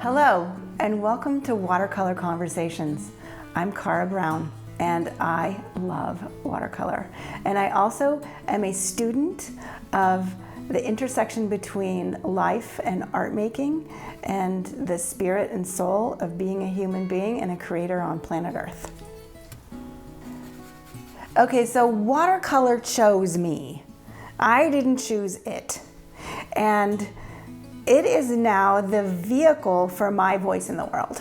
Hello, and welcome to Watercolor Conversations. I'm Cara Brown, and I love watercolor. And I also am a student of the intersection between life and art making and the spirit and soul of being a human being and a creator on planet Earth. Okay, so watercolor chose me. I didn't choose it. And it is now the vehicle for my voice in the world.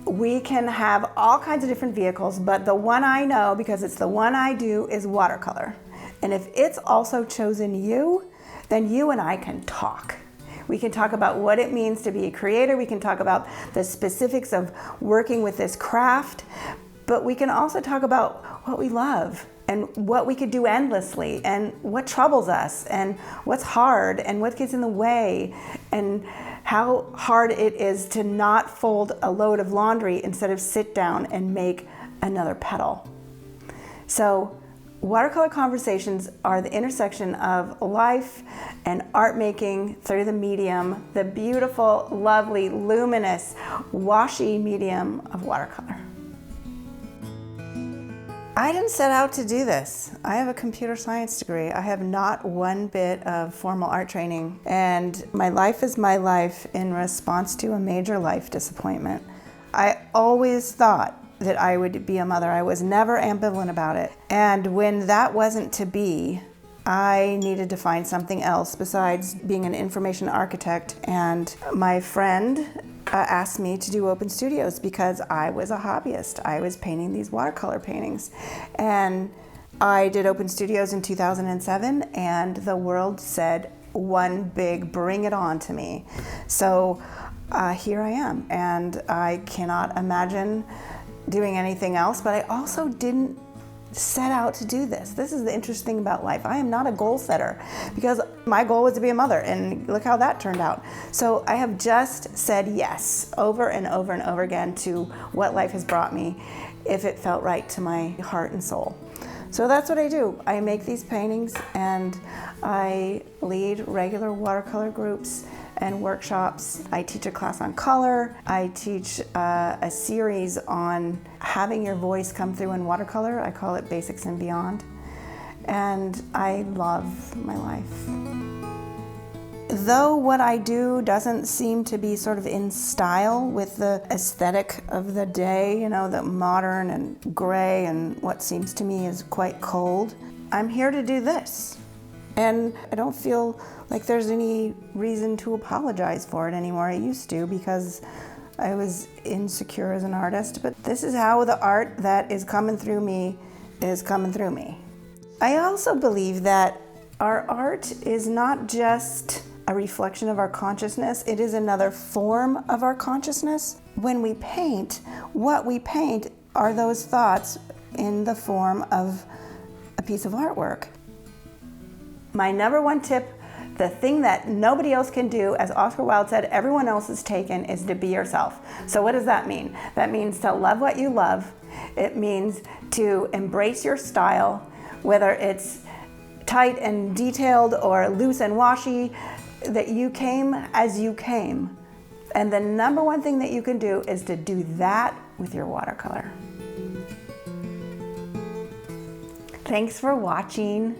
We can have all kinds of different vehicles, but the one I know, because it's the one I do, is watercolor. And if it's also chosen you, then you and I can talk. We can talk about what it means to be a creator. We can talk about the specifics of working with this craft, but we can also talk about what we love and what we could do endlessly and what troubles us and what's hard and what gets in the way and how hard it is to not fold a load of laundry instead of sit down and make another petal. So watercolor conversations are the intersection of life and art making through the medium, the beautiful, lovely, luminous, washy medium of watercolor. I didn't set out to do this. I have a computer science degree. I have not one bit of formal art training, and my life is my life in response to a major life disappointment. I always thought that I would be a mother. I was never ambivalent about it. And when that wasn't to be, I needed to find something else besides being an information architect. And my friend asked me to do open studios because I was a hobbyist. I was painting these watercolor paintings. And I did open studios in 2007, and the world said one big bring it on to me. So here I am, and I cannot imagine doing anything else, but I also didn't set out to do this. This is the interesting thing about life. I am not a goal setter because my goal was to be a mother, and look how that turned out. So I have just said yes over and over and over again to what life has brought me if it felt right to my heart and soul. So that's what I do. I make these paintings and I lead regular watercolor groups and workshops. I teach a class on color. I teach a series on having your voice come through in watercolor. I call it Basics and Beyond. And I love my life. Though what I do doesn't seem to be sort of in style with the aesthetic of the day, the modern and gray and what seems to me is quite cold, I'm here to do this. And I don't feel like there's any reason to apologize for it anymore. I used to because I was insecure as an artist, but this is how the art that is coming through me is coming through me. I also believe that our art is not just a reflection of our consciousness, it is another form of our consciousness. When we paint, what we paint are those thoughts in the form of a piece of artwork. My number one tip, the thing that nobody else can do, as Oscar Wilde said, everyone else is taken, is to be yourself. So what does that mean? That means to love what you love. It means to embrace your style, whether it's tight and detailed or loose and washy, that you came as you came. And the number one thing that you can do is to do that with your watercolor. Thanks for watching.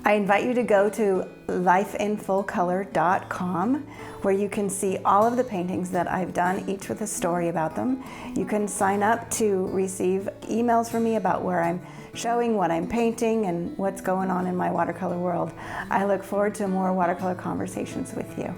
I invite you to go to lifeinfullcolor.com, where you can see all of the paintings that I've done, each with a story about them. You can sign up to receive emails from me about where I'm showing, what I'm painting, and what's going on in my watercolor world. I look forward to more watercolor conversations with you.